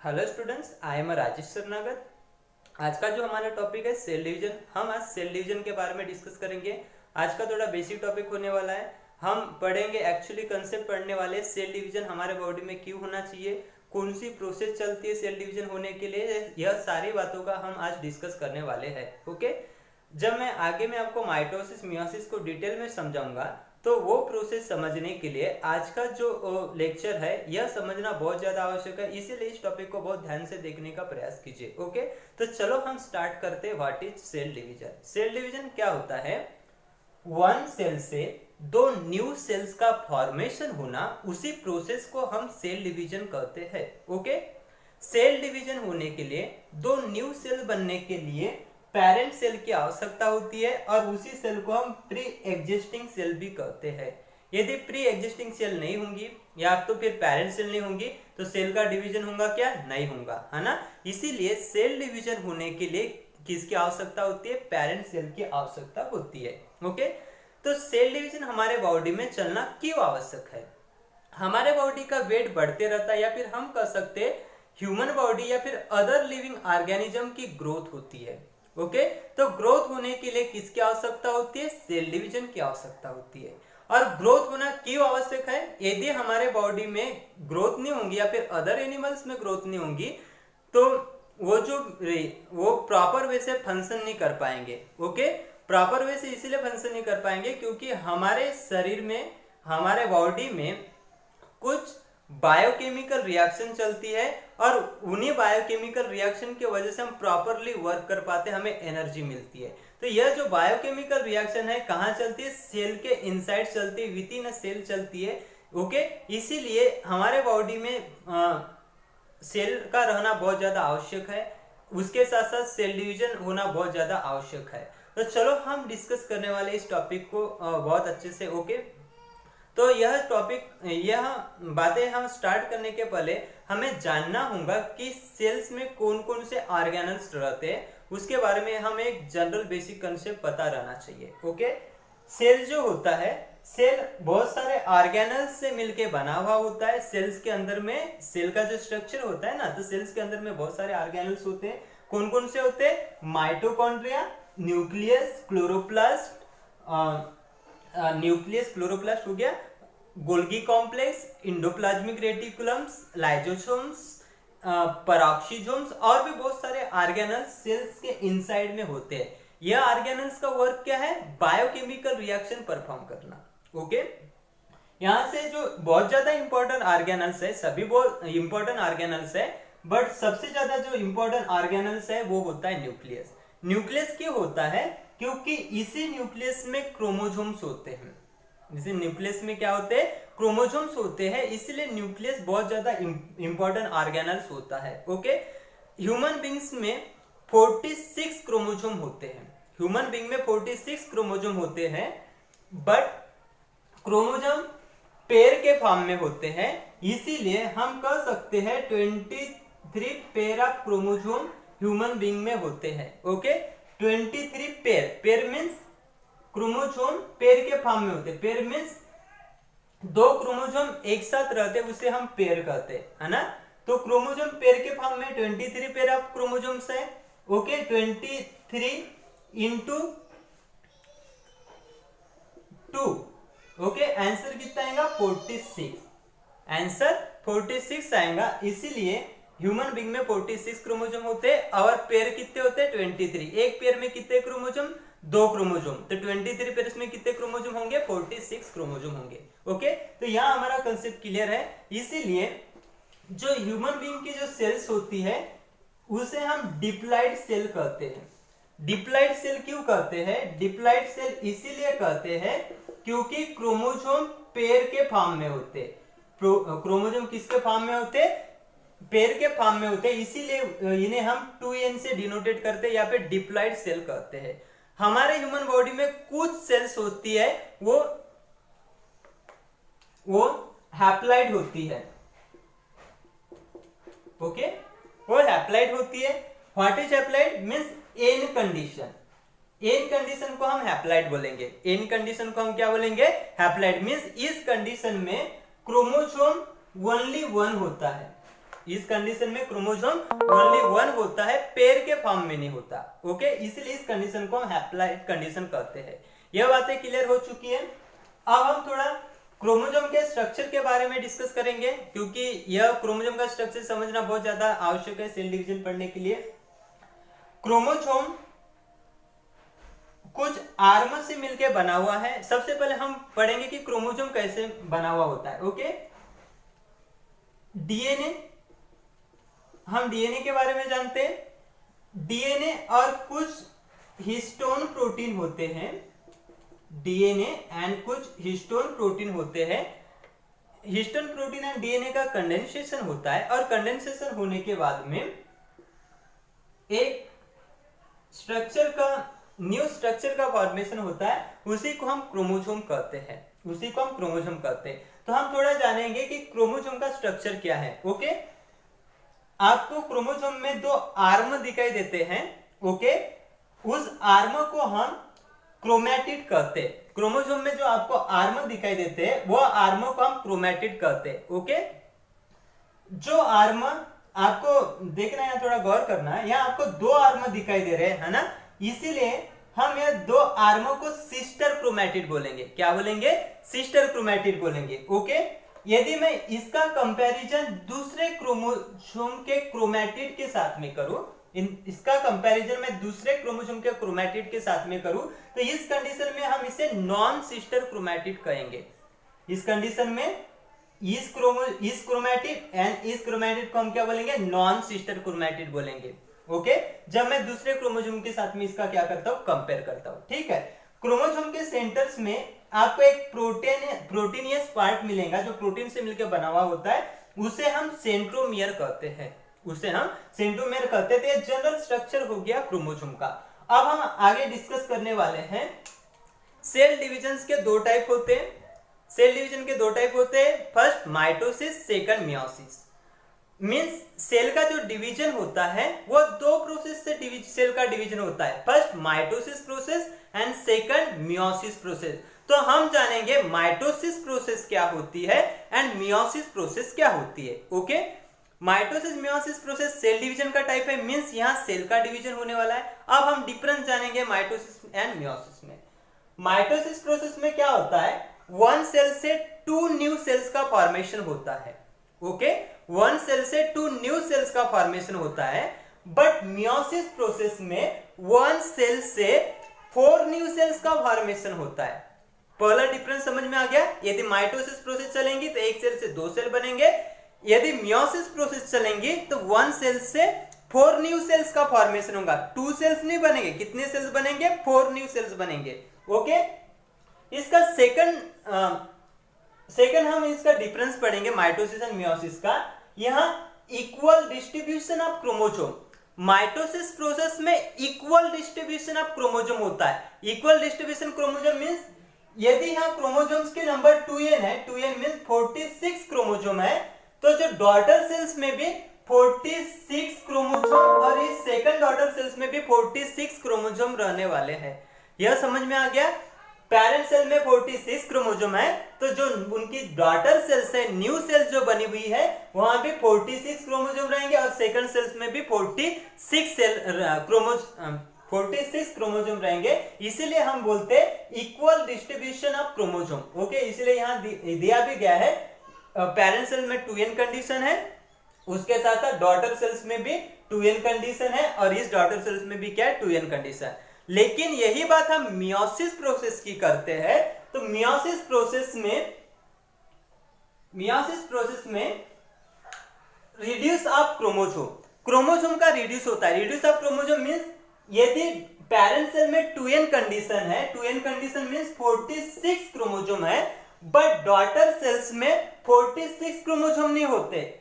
Hello students, I am Rajesh Sarnagat. आज का जो हमारा टॉपिक है सेल डिवीजन, हम आज सेल डिवीजन के बारे में डिस्कस करेंगे। आज का थोड़ा बेसिक टॉपिक होने वाला है। हम पढ़ेंगे, एक्चुअली कंसेप्ट पढ़ने वाले सेल डिवीजन हमारे बॉडी में क्यों होना चाहिए, कौन सी प्रोसेस चलती है सेल डिवीजन होने के लिए, यह सारी बातों का हम आज डिस्कस करने वाले हैं। ओके, जब मैं आगे में आपको माइटोसिस मियोसिस को डिटेल में समझाऊंगा तो वो प्रोसेस समझने के लिए आज का जो लेक्चर है यह समझना बहुत ज्यादा आवश्यक है, इसीलिए इस टॉपिक को बहुत ध्यान से देखने का प्रयास कीजिए। ओके, तो चलो हम स्टार्ट करते हैं। What is cell division? Cell division क्या होता है? वन सेल से दो न्यू सेल्स का फॉर्मेशन होना, उसी प्रोसेस को हम सेल डिवीजन कहते हैं। ओके, सेल डिवीजन होने के लिए दो न्यू सेल बनने के लिए पेरेंट सेल की आवश्यकता होती है और उसी सेल को हम प्री एग्जिस्टिंग सेल भी कहते हैं। यदि प्री एग्जिस्टिंग सेल नहीं होंगी या तो फिर पेरेंट सेल नहीं होंगी तो सेल का डिवीजन होगा क्या? नहीं होगा, है ना। इसीलिए सेल डिवीजन होने के लिए किसकी आवश्यकता होती है? पेरेंट सेल की आवश्यकता होती है। ओके, तो सेल डिवीजन हमारे बॉडी में चलना क्यों आवश्यक है? हमारे बॉडी का वेट बढ़ते रहता है या फिर हम कह सकते हैं ह्यूमन बॉडी या फिर अदर लिविंग ऑर्गेनिज्म की ग्रोथ होती है। ओके, तो ग्रोथ होने के लिए किसकी आवश्यकता होती है? सेल डिवीजन की आवश्यकता होती है। और ग्रोथ होना क्यों आवश्यक है? यदि हमारे बॉडी में ग्रोथ नहीं होंगी या फिर अदर एनिमल्स में ग्रोथ नहीं होंगी तो वो प्रॉपर वे से फंक्शन नहीं कर पाएंगे। ओके, प्रॉपर वे से इसीलिए फंक्शन नहीं कर पाएंगे क्योंकि हमारे शरीर में, हमारे बॉडी में कुछ बायोकेमिकल रिएक्शन चलती है और उन्हीं बायोकेमिकल रिएक्शन की वजह से हम प्रॉपरली वर्क कर पाते हैं, हमें एनर्जी मिलती है। तो यह जो बायोकेमिकल रिएक्शन है कहाँ चलती है? सेल के इनसाइड चलती है, विद इन अ सेल चलती है। ओके, इसीलिए हमारे बॉडी में सेल का रहना बहुत ज्यादा आवश्यक है, उसके साथ साथ सेल डिवीजन होना बहुत ज्यादा आवश्यक है। तो चलो हम डिस्कस करने वाले इस टॉपिक को बहुत अच्छे से। ओके, तो यह टॉपिक, यह बातें हम स्टार्ट करने के पहले हमें जानना होगा कि सेल्स में कौन कौन से ऑर्गेनल्स रहते हैं, उसके बारे में हमें एक जनरल बेसिक कंसेप्ट पता रहना चाहिए। ओके, सेल जो होता है, सेल बहुत सारे ऑर्गेनल्स से मिलके बना हुआ होता है। सेल्स के अंदर में सेल का जो स्ट्रक्चर होता है ना, तो सेल्स के अंदर में बहुत सारे ऑर्गेनल्स होते हैं। कौन कौन से होते हैं? Mitochondria, nucleus, chloroplast, nucleus chloroplast हो गया, Golgi complex, endoplasmic reticulums, lysosomes, peroxisomes और भी बहुत सारे ऑर्गेनल्स सेल्स के इनसाइड में होते हैं। यह ऑर्गेनल्स का वर्क क्या है? बायोकेमिकल रिएक्शन परफॉर्म करना। ओके, यहां से जो बहुत ज्यादा इंपॉर्टेंट ऑर्गेनल्स है, सभी बहुत इंपॉर्टेंट ऑर्गेनल्स है, बट सबसे ज्यादा जो इंपॉर्टेंट ऑर्गेनल्स है वो होता है न्यूक्लियस। न्यूक्लियस क्यों होता है? क्योंकि इसी न्यूक्लियस में क्रोमोसोम्स होते हैं। जैसे न्यूक्लियस में क्या होते हैं? क्रोमोसोम्स होते हैं, इसलिए न्यूक्लियस बहुत ज्यादा इंपॉर्टेंट ऑर्गेनल्स होता है। ओके, ह्यूमन बींग्स में 46 क्रोमोसोम होते हैं। ह्यूमन बींग में 46 क्रोमोसोम होते हैं, बट क्रोमोसोम पेयर के फॉर्म में होते हैं, इसीलिए हम कह सकते हैं 23 pair of chromosome human being में होते हैं। Okay, 23 pair, pair means chromosome pair के फॉर्म में होते हैं। पेयर मीन्स दो क्रोमोसोम एक साथ रहते हैं, उसे हम पेयर कहते हैं, है ना। तो क्रोमोसोम पेयर के फॉर्म में 23 पेयर ऑफ क्रोमोसोम्स है। Okay, 23 into 2। ओके, आंसर कितना आएगा? 46। आंसर 46 आएगा। इसीलिए ह्यूमन बींग में 46 क्रोमोसोम होते हैं और पेयर कितने होते हैं? 23। एक पेयर में कितने क्रोमोसोम? 2 क्रोमोसोम। तो 23 पेयर्स में कितने क्रोमोसोम होंगे? 46 क्रोमोसोम होंगे। ओके, तो यहाँ हमारा कंसेप्ट क्लियर है। इसीलिए जो ह्यूमन बींग की जो सेल्स होती है उसे हम डिप्लॉइड सेल कहते हैं। डिप्लॉइड सेल क्यों कहते हैं? डिप्लॉइड सेल इसीलिए कहते हैं क्योंकि क्रोमोसोम पेयर के फॉर्म में होते हैं। क्रोमोसोम किसके फॉर्म में होते हैं? पेयर के फॉर्म में होते हैं, इसीलिए इन्हें हम 2n से डिनोटेट करते हैं या फिर डिप्लॉइड सेल कहते हैं। हमारे ह्यूमन बॉडी में कुछ सेल्स होती है वो हैप्लॉइड होती है। ओके, वो हैप्लॉइड होती है। What is haploid? Means n condition. N condition को हम हैप्लॉइड बोलेंगे। एन कंडीशन को हम क्या बोलेंगे? हैप्लॉइड। मींस इस कंडीशन में क्रोमोसोम ओनली 1 होता है। इस कंडीशन में क्रोमोसोम ओनली वन होता है, पेयर के फॉर्म में नहीं होता। ओके, इसलिए इस कंडीशन को हम हैप्लॉइड कंडीशन कहते हैं। यह बातें क्लियर हो चुकी है। अब हम थोड़ा क्रोमोसोम के स्ट्रक्चर के बारे में डिस्कस करेंगे, क्योंकि यह क्रोमोसोम का स्ट्रक्चर समझना बहुत ज्यादा आवश्यक है सेल डिवीजन पढ़ने के लिए। क्रोमोसोम कुछ आर्म से मिलकर बना हुआ है। सबसे पहले हम पढ़ेंगे कि क्रोमोसोम कैसे बना हुआ होता है। ओके, डीएनए, हम डीएनए के बारे में जानते हैं। डीएनए और कुछ हिस्टोन प्रोटीन होते हैं, डीएनए एंड कुछ हिस्टोन प्रोटीन होते हैं। हिस्टोन प्रोटीन एंड डीएनए का कंडेंसेशन होता है, और कंडेंसेशन होने के बाद में एक स्ट्रक्चर का, न्यू स्ट्रक्चर का फॉर्मेशन होता है, उसी को हम क्रोमोसोम कहते हैं, उसी को हम क्रोमोसोम कहते हैं। तो हम थोड़ा जानेंगे कि क्रोमोसोम का स्ट्रक्चर क्या है। ओके, आपको क्रोमोसोम में दो आर्म दिखाई देते हैं। ओके, उस आर्म को हम क्रोमैटिड कहते हैं। क्रोमोसोम में जो आपको आर्म दिखाई देते हैं वो आर्म को हम क्रोमैटिड कहते हैं। ओके, जो आर्म आपको देखना है, थोड़ा गौर करना है, यहाँ आपको दो आर्म दिखाई दे रहे हैं, है ना, इसीलिए हम यह दो आर्मों को सिस्टर क्रोमैटिड बोलेंगे। क्या बोलेंगे? सिस्टर क्रोमैटिड बोलेंगे। ओके, यदि मैं इसका कंपैरिजन दूसरे क्रोमोसोम के क्रोमैटिड के साथ में करूं, इसका कंपैरिजन मैं दूसरे क्रोमोसोम के क्रोमैटिड के साथ में करूं, तो इस कंडीशन में हम इसे नॉन सिस्टर क्रोमैटिड कहेंगे। इस कंडीशन में इस क्रोमैटिड एंड इस क्रोमैटिड को हम क्या बोलेंगे? नॉन सिस्टर क्रोमैटिड बोलेंगे। ओके, जब मैं दूसरे क्रोमोसोम के साथ में इसका क्या करता हूं? कंपेयर करता हूं। ठीक है, क्रोमोसोम के सेंटर्स में आपको एक प्रोटीनियस पार्ट मिलेगा, जो प्रोटीन से मिलकर बना हुआ होता है, उसे हम सेंट्रोमियर कहते हैं, उसे हम सेंट्रोमियर कहते थे। जनरल स्ट्रक्चर हो गया क्रोमोसोम का। अब हम आगे डिस्कस करने वाले हैं सेल डिविजन्स के दो टाइप होते हैं। सेल डिवीजन के दो टाइप होते हैं, first mitosis, second meiosis. Means cell का जो डिवीजन होता है वो दो प्रोसेस से सेल का डिवीजन होता है, first mitosis process and second meiosis process. तो हम जानेंगे माइटोसिस प्रोसेस क्या होती है एंड मियोसिस प्रोसेस क्या होती है। Okay, mitosis meiosis process cell division का टाइप है, मींस यहां सेल का डिवीजन होने वाला है। अब हम डिफरेंस जानेंगे माइटोसिस एंड मियोसिस में। माइटोसिस प्रोसेस में क्या होता है? वन सेल से टू न्यू सेल्स का फॉर्मेशन होता है। ओके, वन सेल से टू न्यू सेल्स का फॉर्मेशन होता है। बट मियोसिस प्रोसेस में वन सेल से फोर न्यू सेल्स का फॉर्मेशन होता है। पहला डिफरेंस समझ में आ गया? यदि माइटोसिस प्रोसेस चलेंगी तो एक सेल से दो सेल बनेंगे, यदि मियोसिस प्रोसेस चलेंगी तो वन सेल से फोर न्यू सेल्स का फॉर्मेशन होगा। टू सेल्स नहीं बनेंगे, कितने सेल्स बनेंगे? फोर न्यू सेल्स बनेंगे। ओके, इसका सेकंड हम इसका डिफरेंस पढ़ेंगे माइटोसिस एंड मियोसिस का। यहां equal distribution of chromosome, mitosis process में इक्वल डिस्ट्रीब्यूशन ऑफ क्रोमोसोम होता है। इक्वल डिस्ट्रीब्यूशन क्रोमोसोम मींस यदि यहां क्रोमोसोम्स के नंबर 2n है, 2n मींस 46 क्रोमोसोम है, तो जो डॉटर सेल्स में भी 46 क्रोमोसोम और इस सेकंड डॉटर सेल्स में भी 46 क्रोमोसोम रहने वाले हैं। यह समझ में आ गया? पेरेंट सेल में 46 क्रोमोसोम है, तो जो उनकी डॉटर सेल्स है, न्यू सेल्स जो बनी हुई है, वहां भी 46 क्रोमोसोम रहेंगे और सेकंड सेल्स में भी 46 क्रोमोसोम रहेंगे। इसीलिए हम बोलते हैं equal distribution of chromosome. Okay, इसीलिए यहां दिया भी गया है पेरेंट सेल में 2n कंडीशन है, उसके साथ साथ डॉटर सेल्स में भी 2n कंडीशन है, और इस डॉटर सेल्स में भी क्या है? 2n condition. लेकिन यही बात हम मियोसिस प्रोसेस की करते हैं। तो मियोसिस प्रोसेस में रिड्यूस ऑफ क्रोमोसोम, क्रोमोसोम का रिड्यूस होता है। रिड्यूस ऑफ क्रोमोसोम मींस यदि पेरेंट सेल में 2n कंडीशन है, 2n कंडीशन मींस 46 क्रोमोसोम है, बट डॉटर सेल्स में 46 क्रोमोसोम नहीं होते,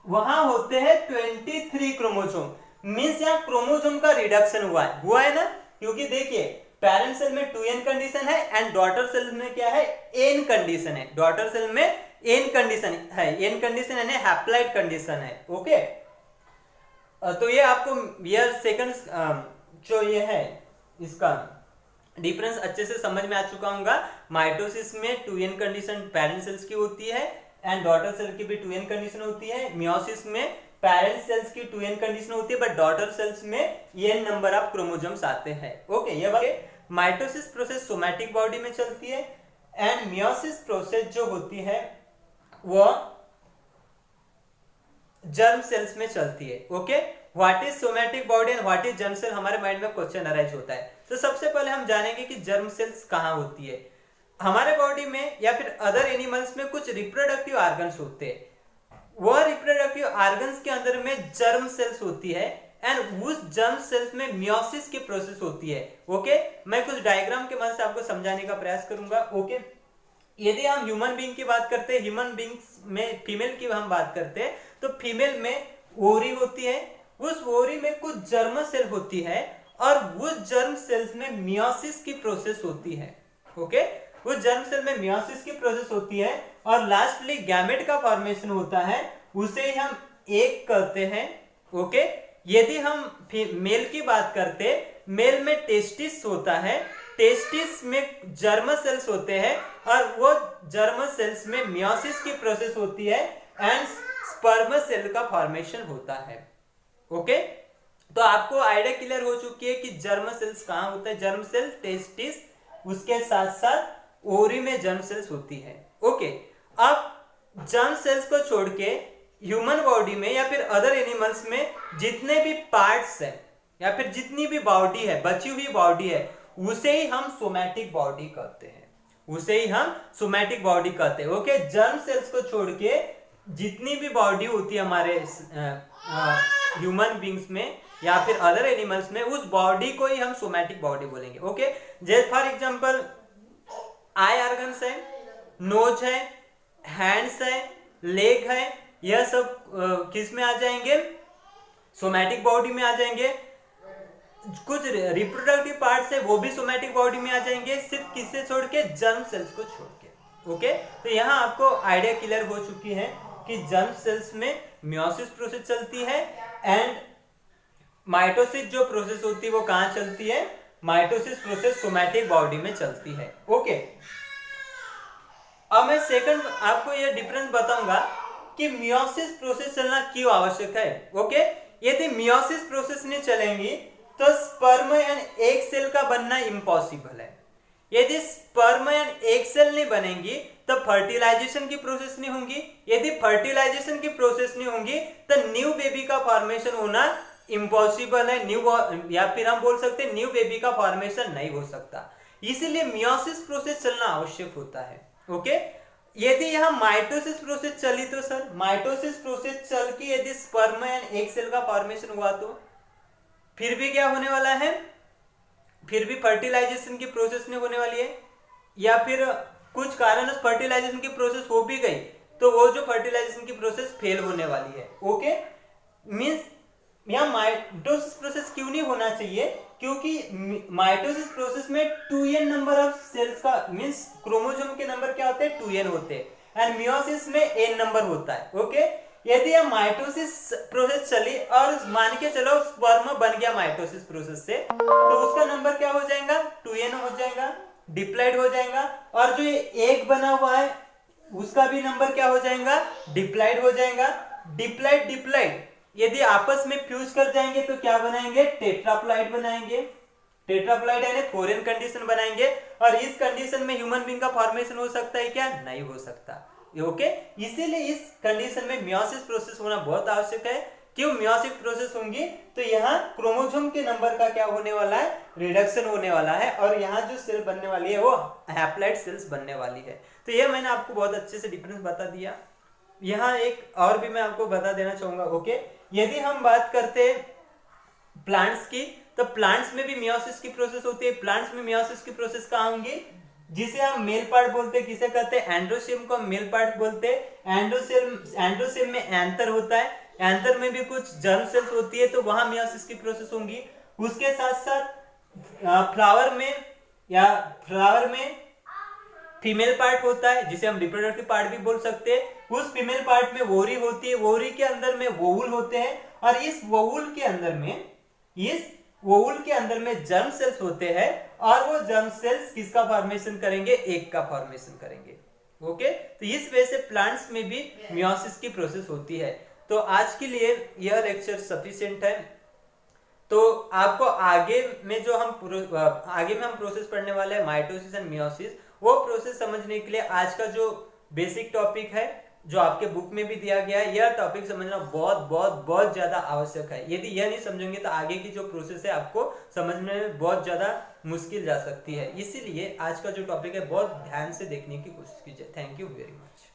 वहां होते हैं 23 क्रोमोसोम। मींस यहां क्रोमोसोम का रिडक्शन हुआ है ना, क्योंकि देखिए पेरेंट सेल में 2n कंडीशन है एंड डॉटर सेल में क्या है? n कंडीशन है। डॉटर सेल में n कंडीशन है, n कंडीशन यानी हैप्लॉइड कंडीशन है। ओके, तो ये आपको ये सेकंड जो ये है इसका डिफरेंस अच्छे से समझ में आ चुका होगा। माइटोसिस में 2n कंडीशन पेरेंट सेल्स की होती है एंड डॉटर सेल की भी 2n कंडीशन होती है। मियोसिस में पेरेंट सेल्स की 2n कंडीशन होती है, बट डॉटर सेल्स में n नंबर ऑफ क्रोमोसोम्स आते हैं। ओके, ये बात। माइटोसिस प्रोसेस सोमैटिक बॉडी में चलती है एंड मियोसिस प्रोसेस जो होती है वो जर्म सेल्स में चलती है। Okay, what is somatic body and what is germ cell, हमारे माइंड में क्वेश्चन अराइज होता है। तो सबसे पहले हम जानेंगे कि जर्म सेल्स कहां होती है। हमारे बॉडी में या फिर अदर एनिमल्स में कुछ रिप्रोडक्टिव ऑर्गन्स होते हैं, वह रिप्रोडक्टिव ऑर्गन्स के अंदर में जर्म सेल्स होती है एंड उस जर्म सेल्स में मियोसिस की प्रोसेस होती है। ओके, मैं कुछ डायग्राम के मदद से आपको समझाने का प्रयास करूंगा। ओके, यदि हम ह्यूमन बीइंग की बात करते हैं, ह्यूमन बीइंग्स में फीमेल की हम बात करते हैं, तो फीमेल में ओवरी होती है, उस ओवरी में कुछ जर्म सेल होती है और उस जर्म सेल्स में मियोसिस की प्रोसेस होती है। ओके, उस जर्म सेल में मियोसिस की प्रोसेस होती है और लास्टली गैमेट का फॉर्मेशन होता है, उसे ही हम एग कहते हैं। ओके, यदि हम मेल की बात करते, मेल में टेस्टिस होता है, टेस्टिस में जर्म सेल्स होते हैं और वो जर्म सेल्स में मियोसिस की प्रोसेस होती है एंड स्पर्म सेल का फॉर्मेशन होता है। ओके, तो आपको आइडिया क्लियर हो चुकी है कि जर्म सेल्स कहां होता है। जर्म सेल, टेस्टिस, उसके साथ साथ ओवरी में जर्म सेल्स होती है। ओके, अब जर्म सेल्स को छोड़ के ह्यूमन बॉडी में या फिर अदर एनिमल्स में जितने भी पार्ट्स हैं या फिर जितनी भी बॉडी है, बची हुई बॉडी है, उसे ही हम सोमैटिक बॉडी कहते हैं, उसे ही हम सोमैटिक बॉडी कहते हैं। ओके, जर्म सेल्स को छोड़ के जितनी भी बॉडी होती है हमारे ह्यूमन बींग्स में या फिर अदर एनिमल्स में, उस बॉडी को ही हम सोमैटिक बॉडी बोलेंगे। ओके, जैसे फॉर एग्जांपल आई ऑर्गन्स है, नोज है, हैंड्स है, लेग है, यह सब किस में आ जाएंगे, सोमैटिक बॉडी में आ जाएंगे। कुछ रिप्रोडक्टिव पार्ट्स है वो भी सोमैटिक बॉडी में आ जाएंगे, सिर्फ किससे छोड़ के, जर्म सेल्स को छोड़ के। ओके, तो यहाँ आपको आइडिया क्लियर हो चुकी है कि जर्म सेल्स में मियोसिस प्रोसेस चलती है एंड माइटोसिस जो प्रोसेस होती है वो कहां चलती है, माइटोसिस प्रोसेस सोमैटिक बॉडी में चलती है। ओके, अब मैं सेकंड आपको यह डिफरेंस बताऊंगा कि मियोसिस प्रोसेस चलना क्यों आवश्यक है। ओके, यदि मियोसिस प्रोसेस नहीं चलेंगी तो स्पर्म एंड एग सेल का बनना इम्पॉसिबल है। यदि स्पर्म एंड एग सेल नहीं बनेंगी तो फर्टिलाइजेशन की प्रोसेस नहीं होगी, यदि फर्टिलाइजेशन की प्रोसेस नहीं होगी तो न्यू बेबी का फॉर्मेशन होना इम्पॉसिबल है, न्यू या फिर हम बोल सकते हैं न्यू बेबी का फॉर्मेशन नहीं हो सकता, इसीलिए मियोसिस प्रोसेस चलना आवश्यक होता है। ओके, यदि यहाँ माइटोसिस प्रोसेस चली तो सर, माइटोसिस प्रोसेस चल के यदि स्पर्म एंड एग सेल का फॉर्मेशन हुआ तो फिर भी क्या होने वाला है, फिर भी फर्टिलाइजेशन की प्रोसेस नहीं होने वाली है, या फिर कुछ कारण फर्टिलाइजेशन की प्रोसेस हो भी गई तो वो जो फर्टिलाइजेशन की प्रोसेस फेल होने वाली है। ओके, मींस यहाँ माइटोसिस प्रोसेस क्यों नहीं होना चाहिए, क्योंकि माइटोसिस प्रोसेस में 2n नंबर ऑफ सेल्स का मींस क्रोमोसोम के नंबर क्या होते हैं, 2n होते हैं एंड मियोसिस में n नंबर होता है। ओके, यदि हम माइटोसिस प्रोसेस चली और मान के चलो स्पर्म बन गया माइटोसिस प्रोसेस से, तो उसका नंबर क्या हो जाएगा, 2n हो जाएगा, डिप्लाइड हो जाएगा, और जो ये एग बना हुआ है उसका भी नंबर क्या हो जाएगा, डिप्लाइड हो जाएगा। डिप्लाइड डिप्लाइड यदि आपस में फ्यूज कर जाएंगे तो क्या बनाएंगे, टेट्राप्लाइड बनाएंगे, टेट्राप्लाइड यानी फोरेन कंडीशन बनाएंगे, और इस कंडीशन में ह्यूमन बीइंग का फॉर्मेशन हो सकता है क्या, नहीं हो सकता। ओके, इसीलिए इस कंडीशन में मियोसिस प्रोसेस होना बहुत आवश्यक है। क्यों मियोसिस प्रोसेस होंगी, तो यहाँ क्रोमोसोम के नंबर का क्या होने वाला है, रिडक्शन होने वाला है, और यहाँ जो सेल बनने वाली है वो हैप्लॉइड सेल्स बनने वाली है। तो ये मैंने आपको बहुत अच्छे से डिफरेंस बता दिया। यहाँ एक और भी मैं आपको बता देना चाहूंगा। ओके, यदि हम बात करते प्लांट्स की, तो प्लांट्स में भी मियोसिस की प्रोसेस होती है। प्लांट्स में मियोसिस की प्रोसेस कहाँ होंगी, जिसे हम मेल पार्ट बोलते हैं, किसे कहते हैं, एंड्रोसियम को मेल पार्ट बोलते हैं। एंड्रोसियम में एंथर होता है, एंथर में भी कुछ जर्म सेल्स होती है, तो वहां मियोसिस की प्रोसेस होंगी। उसके साथ साथ फ्लावर में फीमेल पार्ट होता है, जिसे हम रिप्रोडक्टिव पार्ट भी बोल सकते हैं। उस फीमेल पार्ट में ओवरी होती है, ओवरी के अंदर में ओवुल होते हैं, और इस ओवुल के अंदर में जर्म सेल्स होते हैं, और वो जर्म सेल्स किसका फॉर्मेशन करेंगे, एग का फॉर्मेशन करेंगे। ओके, तो इस वजह से प्लांट्स में भी मियोसिस की प्रोसेस होती है। तो आज के लिए यह लेक्चर सफिशिएंट है। तो आपको आगे में हम प्रोसेस पढ़ने वाले हैं माइटोसिस एंड मियोसिस, वो प्रोसेस समझने के लिए आज का जो बेसिक टॉपिक है जो आपके बुक में भी दिया गया है, यह टॉपिक समझना बहुत बहुत बहुत ज्यादा आवश्यक है। यदि यह नहीं समझेंगे तो आगे की जो प्रोसेस है आपको समझने में बहुत ज्यादा मुश्किल जा सकती है। इसीलिए आज का जो टॉपिक है बहुत ध्यान से देखने की कोशिश कीजिए। Thank you very much.